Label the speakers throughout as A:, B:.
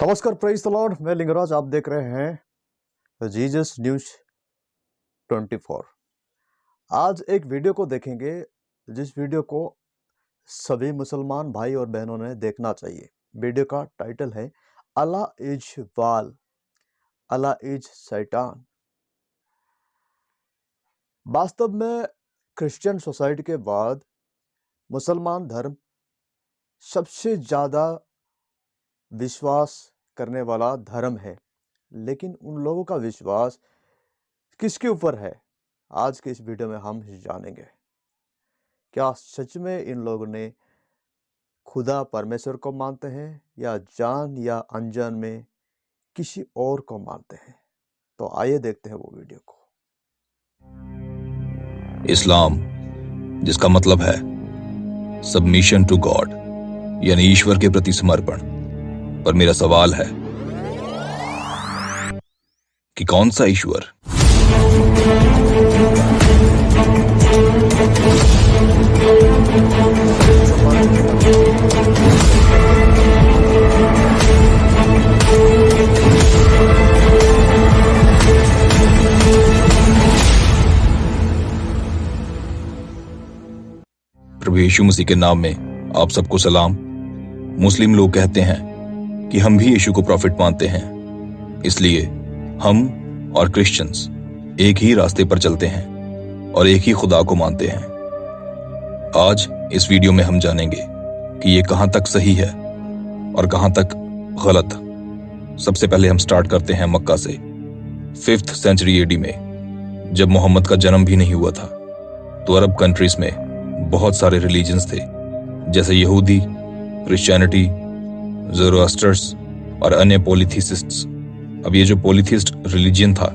A: नमस्कार, praise the Lord. मैं लिंगराज, आप देख रहे हैं जीसस न्यूज 24। आज एक वीडियो को देखेंगे जिस वीडियो को सभी मुसलमान भाई और बहनों ने देखना चाहिए। वीडियो का टाइटल है अल्लाह इज वाल, अल्लाह इज शैतान। वास्तव में क्रिश्चियन सोसाइटी के बाद मुसलमान धर्म सबसे ज़्यादा विश्वास करने वाला धर्म है, लेकिन उन लोगों का विश्वास किसके ऊपर है, आज के इस वीडियो में हम जानेंगे। क्या सच में इन लोगों ने खुदा परमेश्वर को मानते हैं या जान या अनजान में किसी और को मानते हैं? तो आइए देखते हैं वो वीडियो को।
B: इस्लाम, जिसका मतलब है सबमिशन टू गॉड, यानी ईश्वर के प्रति समर्पण। पर मेरा सवाल है कि कौन सा ईश्वर? प्रभु यीशु मसीह के नाम में आप सबको सलाम। मुस्लिम लोग कहते हैं कि हम भी यीशु को प्रॉफिट मानते हैं, इसलिए हम और क्रिश्चियंस एक ही रास्ते पर चलते हैं और एक ही खुदा को मानते हैं। आज इस वीडियो में हम जानेंगे कि ये कहां तक सही है और कहां तक गलत। सबसे पहले हम स्टार्ट करते हैं मक्का से। 5th सेंचुरी एडी में, जब मोहम्मद का जन्म भी नहीं हुआ था, तो अरब कंट्रीज में बहुत सारे रिलीजन्स थे, जैसे यहूदी, क्रिश्चियनिटी, ज़ोरोएस्टर्स और अन्य पॉलीथीसिस्ट्स। अब ये जो पॉलीथीस्ट रिलीजन था,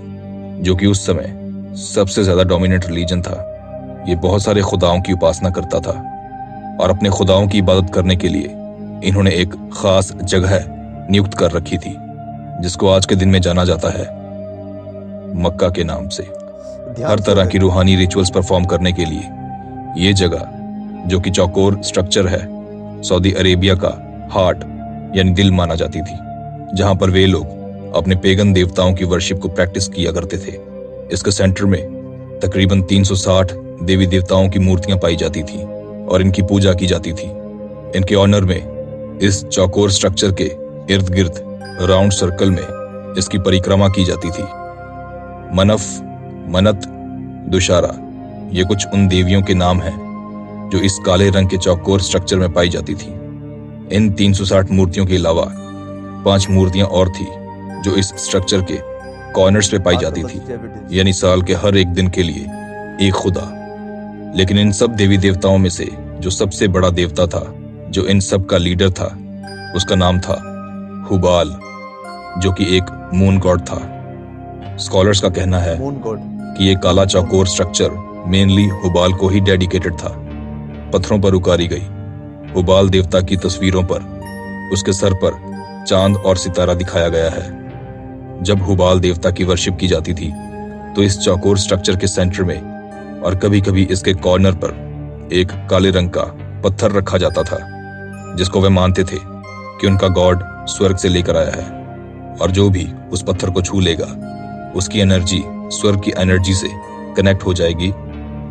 B: जो कि उस समय सबसे ज्यादा डोमिनेंट रिलीजन था, ये बहुत सारे खुदाओं की उपासना करता था और अपने खुदाओं की इबादत करने के लिए इन्होंने एक खास जगह नियुक्त कर रखी थी, जिसको आज के दिन में जाना जाता है मक्का के नाम से। हर तरह की रूहानी रिचुअल्स परफॉर्म करने के लिए ये जगह, जो कि चौकोर स्ट्रक्चर है, सऊदी अरेबिया का हार्ट यानी दिल माना जाती थी, जहां पर वे लोग अपने पेगन देवताओं की वर्शिप को प्रैक्टिस किया करते थे। इसके सेंटर में तकरीबन 360 देवी देवताओं की मूर्तियां पाई जाती थी और इनकी पूजा की जाती थी। इनके ऑनर में इस चौकोर स्ट्रक्चर के इर्द गिर्द राउंड सर्कल में इसकी परिक्रमा की जाती थी। मनफ, मनत, दुशारा, ये कुछ उन देवियों के नाम हैं जो इस काले रंग के चौकोर स्ट्रक्चर में पाई जाती थी। इन 360 मूर्तियों के अलावा 5 मूर्तियां और थी जो इस स्ट्रक्चर के कॉर्नर्स पे पाई जाती थी, यानी साल के हर एक दिन के लिए एक खुदा। लेकिन इन सब देवी देवताओं में से जो सबसे बड़ा देवता था, जो इन सब का लीडर था, उसका नाम था हुबाल, जो कि एक मून गॉड था। स्कॉलर्स का कहना है कि ये काला चौकोर स्ट्रक्चर मेनली हुबाल को ही डेडिकेटेड था। पत्थरों पर उकारी गई हुबाल देवता की तस्वीरों पर उसके सर पर चांद और सितारा दिखाया गया है। जब हुबाल देवता की वर्शिप की जाती थी, तो इस चौकोर स्ट्रक्चर के सेंटर में और कभी कभी इसके कॉर्नर पर एक काले रंग का पत्थर रखा जाता था, जिसको वे मानते थे कि उनका गॉड स्वर्ग से लेकर आया है, और जो भी उस पत्थर को छू लेगा, उसकी एनर्जी स्वर्ग की एनर्जी से कनेक्ट हो जाएगी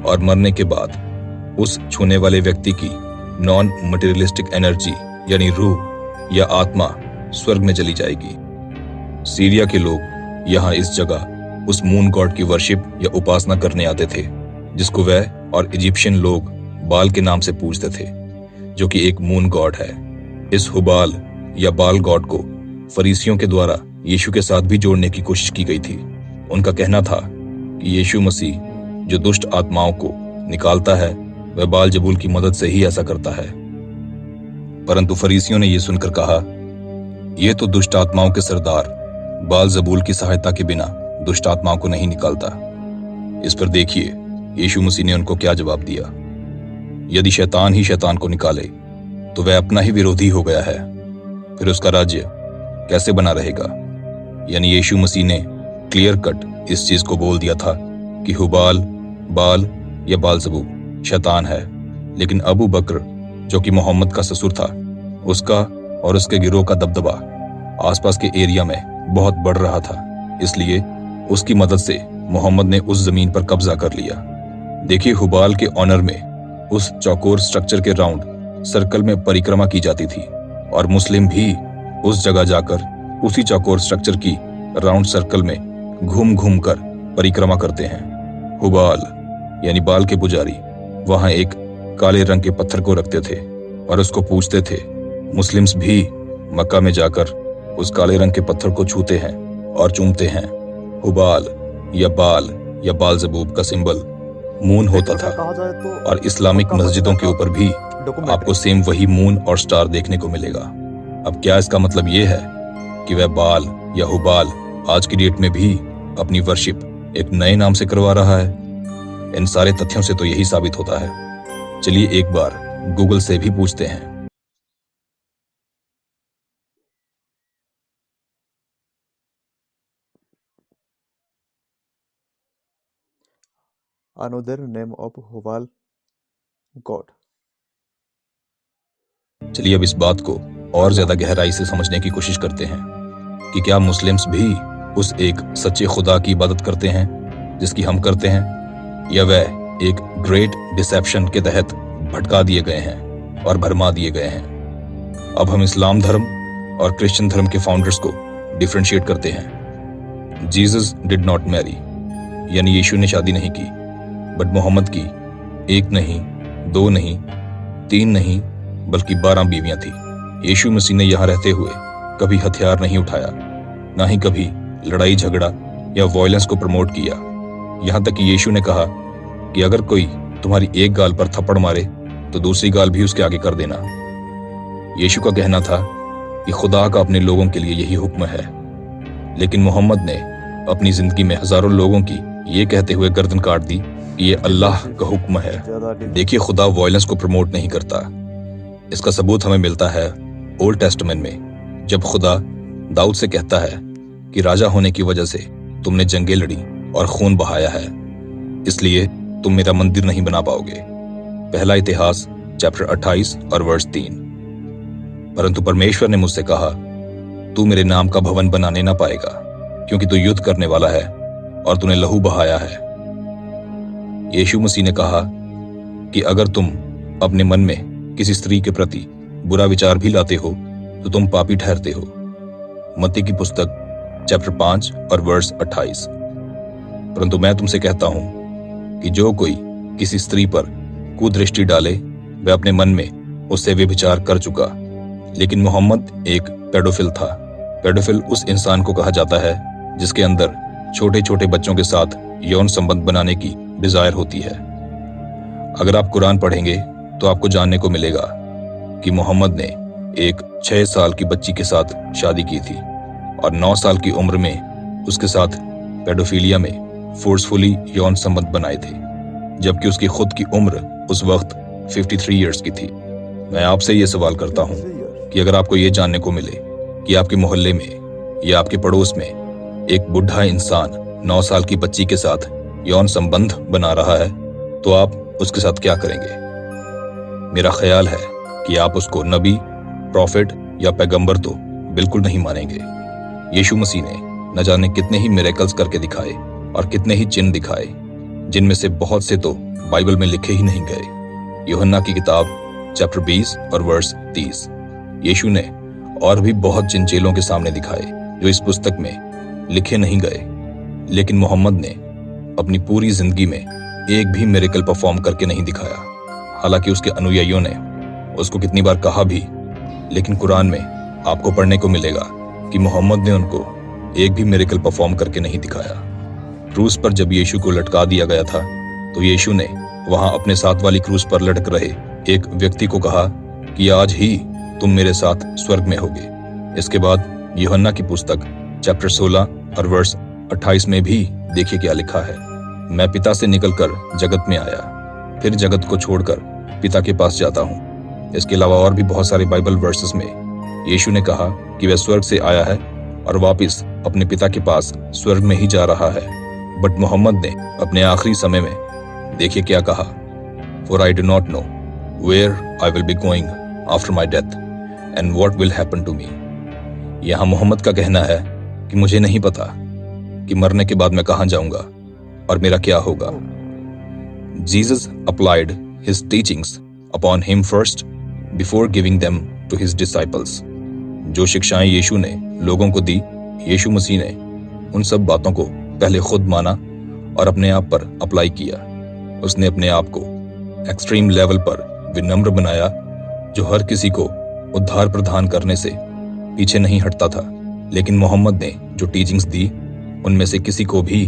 B: और मरने के बाद उस छूने वाले व्यक्ति की नॉन मटेरियलिस्टिक एनर्जी यानी रूह या आत्मा स्वर्ग में चली जाएगी। सीरिया के लोग यहाँ इस जगह उस मून गॉड की वर्शिप या उपासना करने आते थे, जिसको वह और इजिप्शियन लोग बाल के नाम से पूजते थे, जो कि एक मून गॉड है। इस हुबाल या बाल गॉड को फरीसियों के द्वारा यीशु के साथ भी जोड़ने की कोशिश की गई थी। उनका कहना था कि यीशु मसीह जो दुष्ट आत्माओं को निकालता है, वह बाल जबूल की मदद से ही ऐसा करता है। परंतु फरीसियों ने यह सुनकर कहा, यह तो दुष्ट आत्माओं के सरदार बाल जबूल की सहायता के बिना दुष्ट आत्माओं को नहीं निकालता। इस पर देखिए यीशु मसीह ने उनको क्या जवाब दिया। यदि शैतान ही शैतान को निकाले, तो वह अपना ही विरोधी हो गया है, फिर उसका राज्य कैसे बना रहेगा। यानी यीशु मसीह ने क्लियर कट इस चीज को बोल दिया था कि हुबाल, बाल या बालजबूल शैतान है। लेकिन अबू बकर, जो कि मोहम्मद का ससुर था, उसका और उसके गिरोह का दबदबा आसपास के एरिया में बहुत बढ़ रहा था, इसलिए उसकी मदद से मोहम्मद ने उस जमीन पर कब्जा कर लिया। देखिए, हुबाल के ऑनर में उस चौकोर स्ट्रक्चर के राउंड सर्कल में परिक्रमा की जाती थी और मुस्लिम भी उस जगह जाकर उसी चौकोर स्ट्रक्चर की राउंड सर्कल में घूम घूम कर परिक्रमा करते हैं। हुबाल यानी बाल के पुजारी वहां एक काले रंग के पत्थर को रखते थे और उसको पूजते थे। मुस्लिम्स भी मक्का में जाकर उस काले रंग के पत्थर को छूते हैं और चूमते हैं। हुबाल या बाल ज़बूब का सिंबल मून होता था
A: कहा जाए तो
B: और इस्लामिक मस्जिदों के ऊपर भी आपको सेम वही मून और स्टार देखने को मिलेगा। अब क्या इसका मतलब ये है कि वह बाल या हुबाल आज की डेट में भी अपनी वर्शिप एक नए नाम से करवा रहा है? इन सारे तथ्यों से तो यही साबित होता है। चलिए एक बार गूगल से भी पूछते हैं।
A: another name of Hubal God.
B: चलिए अब इस बात को और ज्यादा गहराई से समझने की कोशिश करते हैं कि क्या मुस्लिम्स भी उस एक सच्चे खुदा की इबादत करते हैं जिसकी हम करते हैं, या वह एक ग्रेट डिसेप्शन के तहत भटका दिए गए हैं और भरमा दिए गए हैं। अब हम इस्लाम धर्म और क्रिश्चियन धर्म के फाउंडर्स को डिफरेंशिएट करते हैं। जीसस डिड नॉट मैरी, यानी यीशु ने शादी नहीं की, बट मोहम्मद की एक नहीं, दो नहीं, तीन नहीं, बल्कि 12 बीवियां थी। यीशु मसीह ने यहाँ रहते हुए कभी हथियार नहीं उठाया, ना ही कभी लड़ाई झगड़ा या वायलेंस को प्रमोट किया। यहाँ तक कि यीशु ने कहा कि अगर कोई तुम्हारी एक गाल पर थप्पड़ मारे तो दूसरी गाल भी उसके आगे कर देना। यीशु का कहना था कि खुदा का अपने लोगों के लिए यही हुक्म है, लेकिन मोहम्मद ने अपनी जिंदगी में हजारों लोगों की ये कहते हुए गर्दन काट दी कि ये अल्लाह का हुक्म है। देखिए, खुदा वायलेंस को प्रमोट नहीं करता। इसका सबूत हमें मिलता है ओल्ड टेस्टामेंट में, जब खुदा दाऊद से कहता है कि राजा होने की वजह से तुमने जंगें लड़ी और खून बहाया है, इसलिए तुम मेरा मंदिर नहीं बना पाओगे। पहला इतिहास चैप्टर 28 और वर्स 3। परंतु परमेश्वर ने मुझसे कहा, तू मेरे नाम का भवन बनाने ना पाएगा, क्योंकि तू युद्ध करने वाला है और तूने लहू बहाया है। यीशु मसीह ने कहा कि अगर तुम अपने मन में किसी स्त्री के प्रति बुरा विचार भी लाते हो तो तुम पापी ठहरते हो। मत्ती की पुस्तक चैप्टर 5 और वर्स 28। परंतु मैं तुमसे कहता हूं कि जो कोई किसी स्त्री पर कुदृष्टि डाले वह अपने मन में उससे व्यभिचार कर चुका। लेकिन मोहम्मद एक पेडोफिल था। पेडोफिल उस इंसान को कहा जाता है जिसके अंदर छोटे छोटे बच्चों के साथ यौन संबंध बनाने की डिजायर होती है। अगर आप कुरान पढ़ेंगे तो आपको जानने को मिलेगा कि मोहम्मद ने एक 6 साल की बच्ची के साथ शादी की थी और 9 साल की उम्र में उसके साथ पेडोफिलिया में फोर्सफुली यौन संबंध बनाए थे, जबकि उसकी खुद की उम्र उस वक्त 53 इयर्स की थी। मैं आपसे ये सवाल करता हूँ कि अगर आपको ये जानने को मिले कि आपके मोहल्ले में या आपके पड़ोस में एक बुढ़ा इंसान 9 साल की बच्ची के साथ यौन संबंध बना रहा है, तो आप उसके साथ क्या करेंगे? मेरा ख्याल है कि आप उसको नबी, प्रॉफिट या पैगंबर तो बिल्कुल नहीं मानेंगे। यीशु मसीह ने न जाने कितने ही मिरेकल्स करके दिखाए और कितने ही चिन्ह दिखाए, जिनमें से बहुत से तो बाइबल में लिखे ही नहीं गए। यूहन्ना की किताब चैप्टर 20 और वर्स 30। यीशु ने और भी बहुत चिन्ह चेलों के सामने दिखाए जो इस पुस्तक में लिखे नहीं गए, लेकिन मोहम्मद ने अपनी पूरी जिंदगी में एक भी मिरेकल परफॉर्म करके नहीं दिखाया। हालांकि उसके अनुयायियों ने उसको कितनी बार कहा भी, लेकिन कुरान में आपको पढ़ने को मिलेगा कि मोहम्मद ने उनको एक भी मिरेकल परफॉर्म करके नहीं दिखाया। क्रूस पर जब यीशु को लटका दिया गया था तो यीशु ने वहां अपने साथ वाली क्रूस पर लटक रहे एक व्यक्ति को कहा कि आज ही तुम मेरे साथ स्वर्ग में होगे। इसके बाद यूहन्ना की पुस्तक चैप्टर 16 और वर्स 28 में भी देखिए क्या लिखा है, मैं पिता से निकलकर जगत में आया, फिर जगत को छोड़कर पिता के पास जाता हूँ। इसके अलावा और भी बहुत सारे बाइबल वर्सेस में यीशु ने कहा कि वह स्वर्ग से आया है और वापस अपने पिता के पास स्वर्ग में ही जा रहा है। बट मोहम्मद ने अपने आखिरी समय में देखिए क्या कहा, For I do not know where I will be going after my death and what will happen to me. यहाँ मोहम्मद का कहना है कि मुझे नहीं पता कि मरने के बाद मैं कहाँ जाऊंगा और मेरा क्या होगा। Jesus applied his teachings upon him first before giving them to his disciples. जो शिक्षाएं यीशु ने लोगों को दी, यीशु मसीह ने उन सब बातों को पहले खुद माना और अपने आप पर अप्लाई किया। उसने अपने आप को एक्सट्रीम लेवल पर विनम्र बनाया, जो हर किसी को उद्धार प्रदान करने से पीछे नहीं हटता था। लेकिन मोहम्मद ने जो टीचिंग्स दी, उनमें से किसी को भी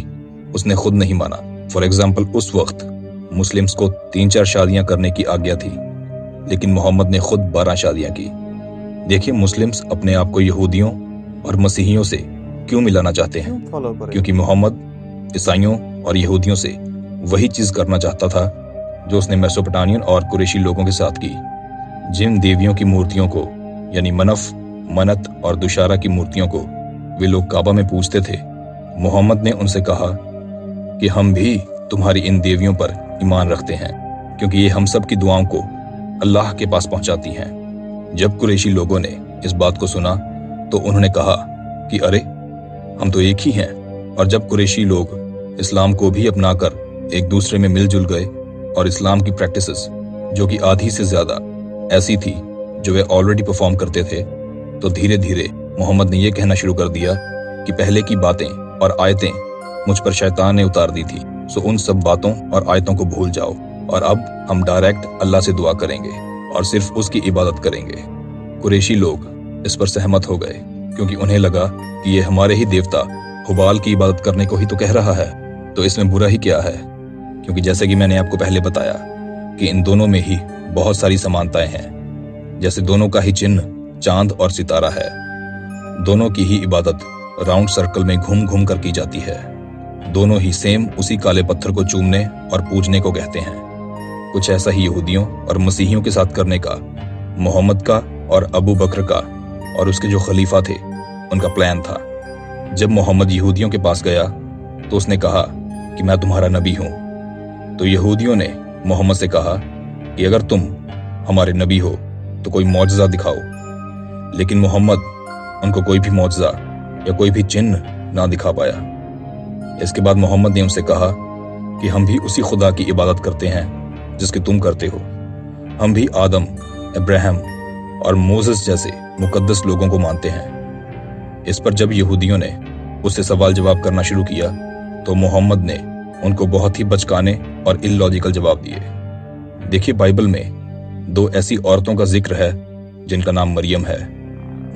B: उसने खुद नहीं माना। फॉर एग्जाम्पल, उस वक्त मुस्लिम्स को 3-4 शादियां करने की आज्ञा थी, लेकिन मोहम्मद ने खुद 12 शादियां की। देखिए, मुस्लिम्स अपने आप को यहूदियों और मसीहियों से क्यों मिलाना चाहते हैं? क्योंकि मोहम्मद ईसाइयों और यहूदियों से वही चीज करना चाहता था जो उसने मेसोपोटामियन और कुरैशी लोगों के साथ की। जिन देवियों की मूर्तियों को, यानी मनफ, मनत और दुशारा की मूर्तियों को वे लोग काबा में पूजते थे, मोहम्मद ने उनसे कहा कि हम भी तुम्हारी इन देवियों पर ईमान रखते हैं, क्योंकि ये हम सब की दुआओं को अल्लाह के पास पहुंचाती हैं। जब कुरैशी लोगों ने इस बात को सुना तो उन्होंने कहा कि अरे, हम तो एक ही हैं। और जब कुरैशी लोग इस्लाम को भी अपनाकर एक दूसरे में मिलजुल गए और इस्लाम की प्रैक्टिसेस, जो कि आधी से ज्यादा ऐसी थी जो वे ऑलरेडी परफॉर्म करते थे, तो धीरे धीरे मोहम्मद ने यह कहना शुरू कर दिया कि पहले की बातें और आयतें मुझ पर शैतान ने उतार दी थी, सो उन सब बातों और आयतों को भूल जाओ और अब हम डायरेक्ट अल्लाह से दुआ करेंगे और सिर्फ उसकी इबादत करेंगे। कुरैशी लोग इस पर सहमत हो गए, क्योंकि उन्हें लगा कि ये हमारे ही देवता हुबाल की इबादत करने को ही तो कह रहा है, तो इसमें बुरा ही क्या है। क्योंकि जैसे कि मैंने आपको पहले बताया कि इन दोनों में ही बहुत सारी समानताएं हैं। जैसे दोनों का ही चिन्ह चांद और सितारा है, दोनों की ही इबादत राउंड सर्कल में घूम घूम कर की जाती है, दोनों ही सेम उसी काले पत्थर को चूमने और पूजने को कहते हैं। कुछ ऐसा ही यहूदियों और मसीहियों के साथ करने का मोहम्मद का और अबू बकर का और उसके जो खलीफा थे उनका प्लान था। जब मोहम्मद यहूदियों के पास गया तो उसने कहा कि मैं तुम्हारा नबी हूं। तो यहूदियों ने मोहम्मद से कहा कि अगर तुम हमारे नबी हो तो कोई मौजज़ा दिखाओ। लेकिन मोहम्मद उनको कोई भी मौजज़ा या कोई भी चिन्ह ना दिखा पाया। इसके बाद मोहम्मद ने उनसे कहा कि हम भी उसी खुदा की इबादत करते हैं जिसकी तुम करते हो। हम भी आदम, इब्राहिम और मोसेस जैसे मुकद्दस लोगों को मानते हैं। इस पर जब यहूदियों ने उससे सवाल जवाब करना शुरू किया तो मोहम्मद ने उनको बहुत ही बचकाने और इलॉजिकल जवाब दिए। देखिए, बाइबल में 2 ऐसी औरतों का जिक्र है जिनका नाम मरियम है,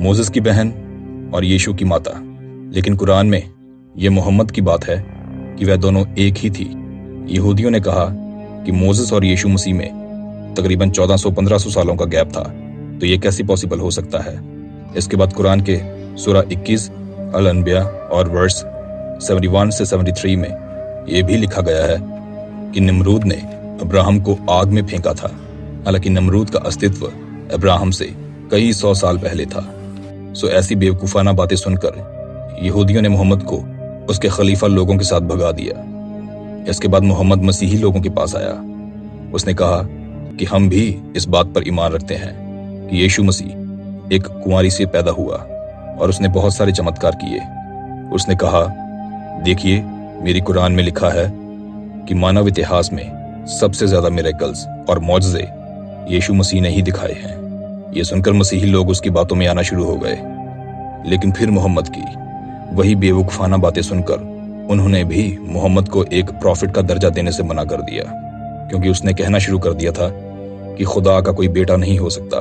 B: मोसेस की बहन और यीशु की माता। लेकिन कुरान में यह मोहम्मद की बात है कि वह दोनों एक ही थी। यहूदियों ने कहा कि मोसेस और यीशु मसीह में तकरीबन 1400-1500 सालों का गैप था, तो ये कैसे पॉसिबल हो सकता है। इसके बाद कुरान के सूरा 21 अल-अनबिया और वर्स 71 से 73 में यह भी लिखा गया है कि नमरूद ने अब्राहम को आग में फेंका था। हालांकि नमरूद का अस्तित्व अब्राहम से कई 100 साल पहले था। सो ऐसी बेवकूफाना बातें सुनकर यहूदियों ने मोहम्मद को उसके खलीफा लोगों के साथ भगा दिया। इसके बाद मोहम्मद मसीही लोगों के पास आया। उसने कहा कि हम भी इस बात पर ईमान रखते हैं कि यीशु मसीह एक कुंवारी से पैदा हुआ और उसने बहुत सारे चमत्कार किए। उसने कहा, देखिए, मेरी कुरान में लिखा है कि मानव इतिहास में सबसे ज्यादा मिरेकल्स और मौजज़े यीशु मसीह ने ही दिखाए हैं। ये सुनकर मसीही लोग उसकी बातों में आना शुरू हो गए। लेकिन फिर मोहम्मद की वही बेवकूफाना बातें सुनकर उन्होंने भी मोहम्मद को एक प्रॉफिट का दर्जा देने से मना कर दिया, क्योंकि उसने कहना शुरू कर दिया था कि खुदा का कोई बेटा नहीं हो सकता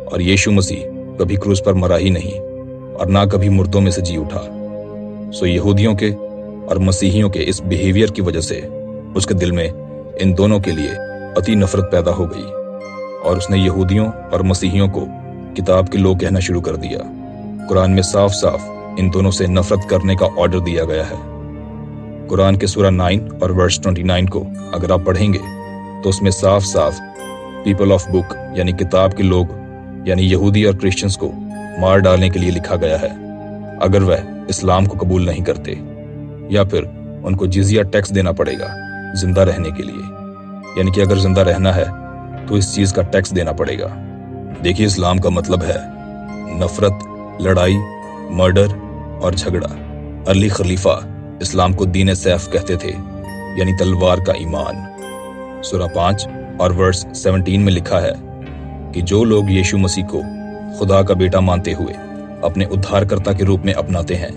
B: और यीशु मसीह कभी क्रूस पर मरा ही नहीं और ना कभी मुर्दों में से जी उठा। सो यहूदियों के और मसीहियों के इस बिहेवियर की वजह से उसके दिल में इन दोनों के लिए अति नफरत पैदा हो गई और उसने यहूदियों और मसीहियों को किताब के लोग कहना शुरू कर दिया। कुरान में साफ साफ इन दोनों से नफरत करने का ऑर्डर दिया गया है। कुरान के सूरा 9 और वर्स 29 को अगर आप पढ़ेंगे तो उसमें साफ साफ पीपल ऑफ बुक यानी किताब के लोग यानी यहूदी और क्रिश्चियंस को मार डालने के लिए लिखा गया है अगर वह इस्लाम को कबूल नहीं करते, या फिर उनको जिजिया टैक्स देना पड़ेगा जिंदा रहने के लिए। यानी कि अगर जिंदा रहना है तो इस चीज का टैक्स देना पड़ेगा। देखिए, इस्लाम का मतलब है नफरत, लड़ाई मर्डर और झगड़ा। अर्ली खलीफा इस्लाम को दीन सैफ कहते थे, यानी तलवार का ईमान। सूरा 5 और वर्स 17 में लिखा है कि जो लोग यीशु मसीह को खुदा का बेटा मानते हुए अपने उद्धारकर्ता के रूप में अपनाते हैं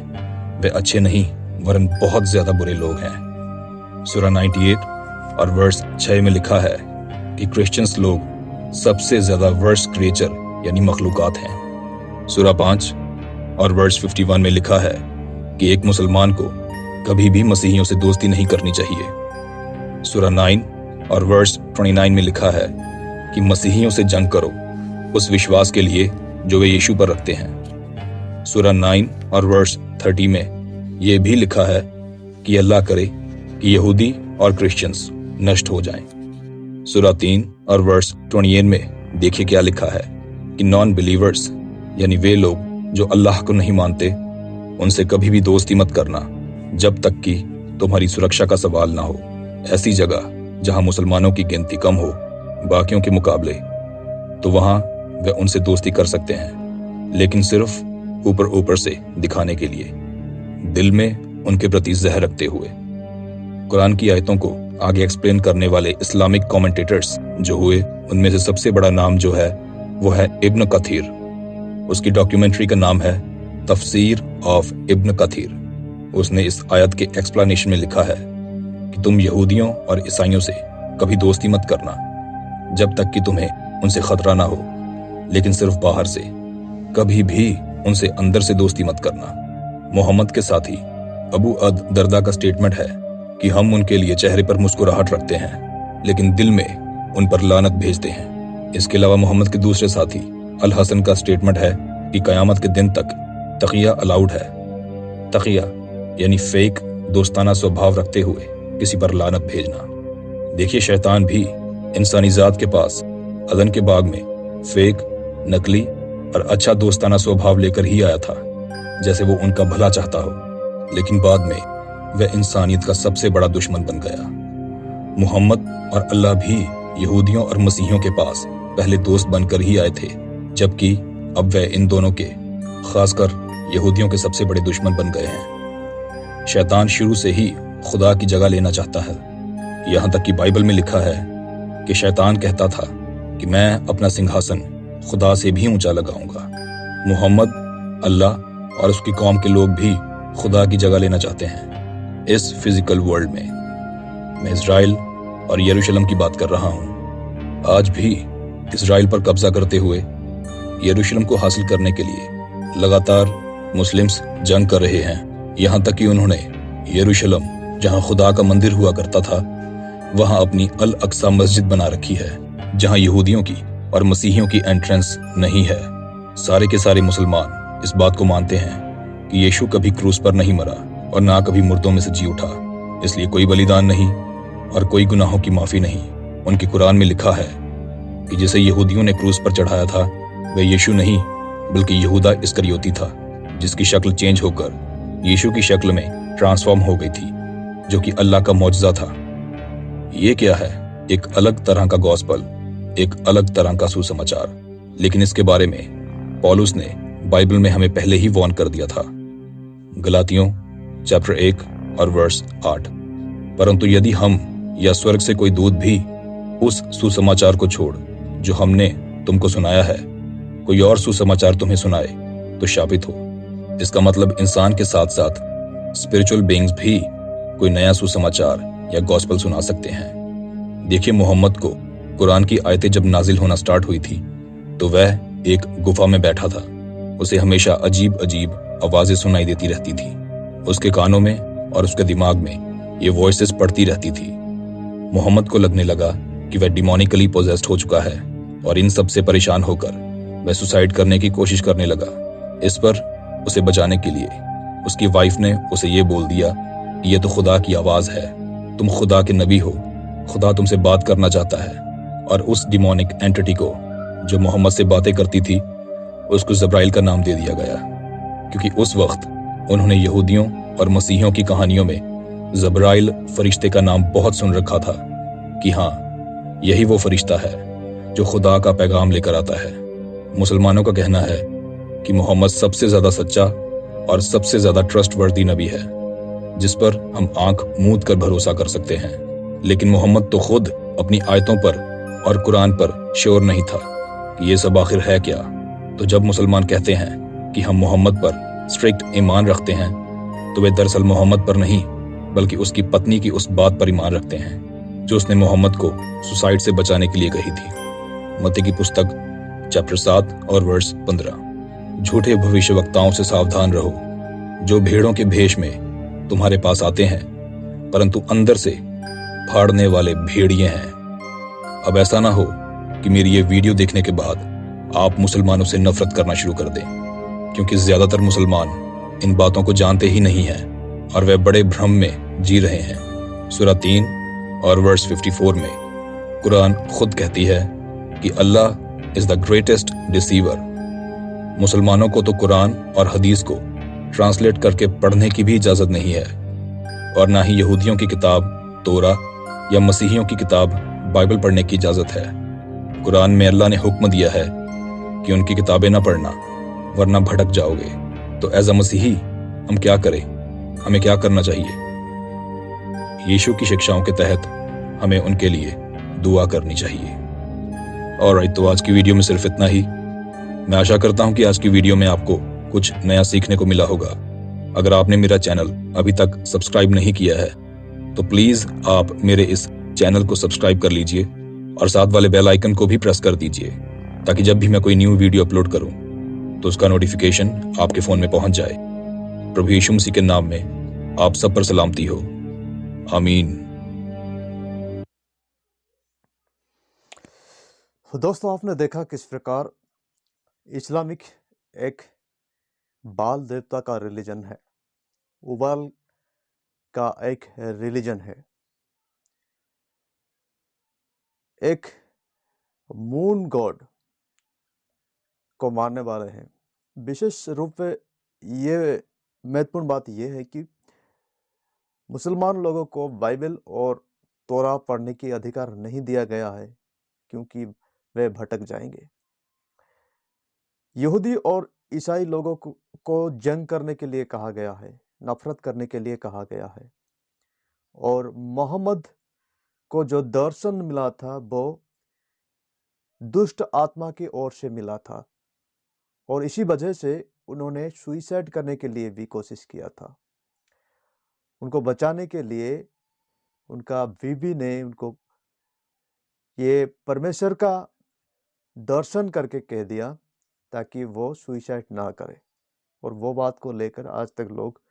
B: वे अच्छे नहीं वरन बहुत ज्यादा बुरे लोग हैं। सूरा 98 और वर्स 6 में लिखा है कि क्रिश्चियंस लोग सबसे ज्यादा वर्स्ट क्रिएचर यानी मखलूकात हैं। सूरा 5 और वर्स 51 में लिखा है कि एक मुसलमान को कभी भी मसीहियों से दोस्ती नहीं करनी चाहिए। सूरा 9 और वर्स 29 में लिखा है कि मसीहियों से जंग करो उस विश्वास के लिए जो वे यीशु पर रखते हैं। सूरा 9 और वर्स 30 में यह भी लिखा है कि अल्लाह करे कि यहूदी और क्रिश्चियंस नष्ट हो जाएं। सूरा 3 और वर्स 28 में देखिए क्या लिखा है कि नॉन बिलीवर्स यानी वे लोग जो अल्लाह को नहीं मानते उनसे कभी भी दोस्ती मत करना जब तक कि तुम्हारी सुरक्षा का सवाल ना हो। ऐसी जगह जहां मुसलमानों की गिनती कम हो बाकियों के मुकाबले, तो वहां वे उनसे दोस्ती कर सकते हैं, लेकिन सिर्फ ऊपर ऊपर से दिखाने के लिए, दिल में उनके प्रति जहर रखते हुए। कुरान की आयतों को आगे एक्सप्लेन करने वाले इस्लामिक कमेंटेटर्स जो हुए उनमें से सबसे बड़ा नाम जो है वो है इब्न कथीर। उसकी डॉक्यूमेंट्री का नाम है तफसीर ऑफ इब्न कथीर। उसने इस आयत के एक्सप्लेनेशन में लिखा है कि तुम यहूदियों और ईसाइयों से कभी दोस्ती मत करना जब तक कि तुम्हें उनसे खतरा ना हो, लेकिन सिर्फ बाहर से, कभी भी उनसे अंदर से दोस्ती मत करना। मोहम्मद के साथी अबू अद दर्दा का स्टेटमेंट है कि हम उनके लिए चेहरे पर मुस्कुराहट रखते हैं लेकिन दिल में उन पर लानत भेजते हैं। इसके अलावा मोहम्मद के दूसरे साथी अल हसन का स्टेटमेंट है कि कयामत के दिन तक तकिया अलाउड है। तकिया यानी फेक दोस्ताना स्वभाव रखते हुए किसी पर लानत भेजना। देखिए शैतान भी इंसानी जात के पास अदन के बाग में फेक, नकली और अच्छा दोस्ताना स्वभाव लेकर ही आया था, जैसे वो उनका भला चाहता हो, लेकिन बाद में वह इंसानियत का सबसे बड़ा दुश्मन बन गया। मुहम्मद और अल्लाह भी यहूदियों और मसीहियों के पास पहले दोस्त बनकर ही आए थे, जबकि अब वह इन दोनों के, खासकर यहूदियों के सबसे बड़े दुश्मन बन गए हैं। शैतान शुरू से ही खुदा की जगह लेना चाहता है। यहाँ तक कि बाइबल में लिखा है कि शैतान कहता था कि मैं अपना सिंहासन खुदा से भी ऊंचा लगाऊंगा। मुहम्मद, अल्लाह और उसकी कौम के लोग भी खुदा की जगह लेना चाहते हैं इस फिजिकल वर्ल्ड में। मैं इजराइल और यरूशलेम की बात कर रहा हूँ। आज भी इजराइल पर कब्जा करते हुए यरूशलेम को हासिल करने के लिए लगातार मुस्लिम्स जंग कर रहे हैं। यहाँ तक कि उन्होंने यरूशलेम, जहाँ खुदा का मंदिर हुआ करता था, वहाँ अपनी अल अक्सा मस्जिद बना रखी है, जहाँ यहूदियों की और मसीहियों की एंट्रेंस नहीं है। सारे के सारे मुसलमान इस बात को मानते हैं कि यीशु कभी क्रूस पर नहीं मरा और ना कभी मुर्दों में से जी उठा, इसलिए कोई बलिदान नहीं और कोई गुनाहों की माफी नहीं। उनके कुरान में लिखा है कि जिसे यहूदियों ने क्रूस पर चढ़ाया था वह यीशु नहीं बल्कि यहूदा इस्करियोती था, जिसकी शक्ल चेंज होकर यीशु की शक्ल में ट्रांसफॉर्म हो गई थी, जो कि अल्लाह का मौजज़ा था। ये क्या है? एक अलग तरह का गॉस्पल, एक अलग तरह का सुसमाचार, लेकिन इसके बारे में पौलुस ने बाइबल में हमें पहले ही वार्न कर दिया था। गलातियों चैप्टर 1 और वर्स 8। परंतु यदि हम या स्वर्ग से कोई दूत भी उस सुसमाचार को छोड़ जो हमने तुमको सुनाया है, कोई और सुसमाचार तुम्हें सुनाए तो शापित हो। इसका मतलब इंसान के साथ साथ स्पिरिचुअल बीइंग्स भी कोई नया सुसमाचार या गॉस्पल सुना सकते हैं। देखिए, मोहम्मद को कुरान की आयतें जब नाजिल होना स्टार्ट हुई थी तो वह एक गुफा में बैठा था। उसे हमेशा अजीब अजीब आवाजें सुनाई देती रहती थी। उसके कानों में और उसके दिमाग में ये वॉइसेस पड़ती रहती थी। मोहम्मद को लगने लगा कि वह डिमोनिकली पोजेस्ड हो चुका है और इन सब से परेशान होकर वह सुसाइड करने की कोशिश करने लगा। इस पर उसे बचाने के लिए उसकी वाइफ ने उसे ये बोल दिया कि ये तो खुदा की आवाज है, तुम खुदा के नबी हो, खुदा तुमसे बात करना चाहता है। और उस डिमोनिक एंटिटी को जो मोहम्मद से बातें करती थी उसको जब्राइल का नाम दे दिया गया, क्योंकि उस वक्त उन्होंने यहूदियों और मसीहियों की कहानियों में जब्राइल फरिश्ते का नाम बहुत सुन रखा था कि हाँ, यही वो फरिश्ता है जो खुदा का पैगाम लेकर आता है। मुसलमानों का कहना है कि मोहम्मद सबसे ज्यादा सच्चा और सबसे ज्यादा ट्रस्ट वर्दी नबी है, जिस पर हम आंख मूंद कर भरोसा कर सकते हैं। लेकिन मोहम्मद तो खुद अपनी आयतों पर और कुरान पर श्योर नहीं था कि ये सब आखिर है क्या। तो जब मुसलमान कहते हैं कि हम मोहम्मद पर स्ट्रिक्ट ईमान रखते हैं, तो वे दरअसल मोहम्मद पर नहीं बल्कि उसकी पत्नी की उस बात पर ईमान रखते हैं जो उसने मोहम्मद को सुसाइड से बचाने के लिए कही थी। मत्ती की पुस्तक चैप्टर 7 और वर्स 15। झूठे भविष्यवक्ताओं से सावधान रहो, जो भेड़ों के भेष में तुम्हारे पास आते हैं परंतु अंदर से फाड़ने वाले भेड़िए हैं। अब ऐसा ना हो कि मेरी ये वीडियो देखने के बाद आप मुसलमानों से नफरत करना शुरू कर दें, क्योंकि ज्यादातर मुसलमान इन बातों को जानते ही नहीं हैं और वे बड़े भ्रम में जी रहे हैं। सूरह 3 और वर्स 54 में कुरान खुद कहती है कि अल्लाह इज द ग्रेटेस्ट डिसीवर। मुसलमानों को तो कुरान और हदीस को ट्रांसलेट करके पढ़ने की भी इजाजत नहीं है, और ना ही यहूदियों की किताब तोरा या मसीहियों की किताब बाइबल पढ़ने की इजाजत है। कुरान में अल्लाह ने हुक्म दिया है कि उनकी किताबें ना पढ़ना वरना भटक जाओगे। तो एज अ मसीही हम क्या करें, हमें क्या करना चाहिए? यीशु की शिक्षाओं के तहत हमें उनके लिए दुआ करनी चाहिए। ऑलराइट, तो आज की वीडियो में सिर्फ इतना ही। मैं आशा करता हूं कि आज की वीडियो में आपको कुछ नया सीखने को मिला होगा। अगर आपने मेरा चैनल अभी तक सब्सक्राइब नहीं किया है तो प्लीज आप मेरे इस चैनल को सब्सक्राइब कर लीजिए और साथ वाले बेल आइकन को भी प्रेस कर दीजिए, ताकि जब भी मैं कोई न्यू वीडियो अपलोड करूं तो उसका नोटिफिकेशन आपके फोन में पहुंच जाए। प्रभु यीशु मसीह के नाम में आप सब पर सलामती हो। आमीन।
A: दोस्तों, आपने देखा किस प्रकार इस्लामिक एक बाल देवता का रिलीजन है, उबाल का एक रिलीजन है, एक मून गॉड को मानने वाले हैं। विशेष रूप से ये महत्वपूर्ण बात यह है कि मुसलमान लोगों को बाइबल और तोरा पढ़ने की अधिकार नहीं दिया गया है, क्योंकि वे भटक जाएंगे। यहूदी और ईसाई लोगों को जंग करने के लिए कहा गया है, नफरत करने के लिए कहा गया है, और मोहम्मद को जो दर्शन मिला था वो दुष्ट आत्मा की ओर से मिला था, और इसी वजह से उन्होंने सुइसाइड करने के लिए भी कोशिश किया था। उनको बचाने के लिए उनका बीवी ने उनको ये परमेश्वर का दर्शन करके कह दिया ताकि वो सुइसाइड ना करे, और वो बात को लेकर आज तक लोग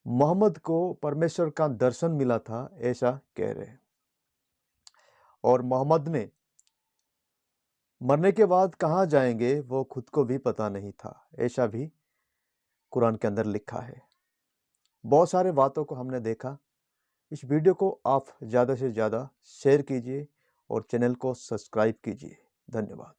A: मोहम्मद को परमेश्वर का दर्शन मिला था ऐसा कह रहे हैं। और मोहम्मद ने मरने के बाद कहाँ जाएंगे वो खुद को भी पता नहीं था, ऐसा भी कुरान के अंदर लिखा है। बहुत सारे बातों को हमने देखा। इस वीडियो को आप ज़्यादा से ज़्यादा शेयर कीजिए और चैनल को सब्सक्राइब कीजिए। धन्यवाद।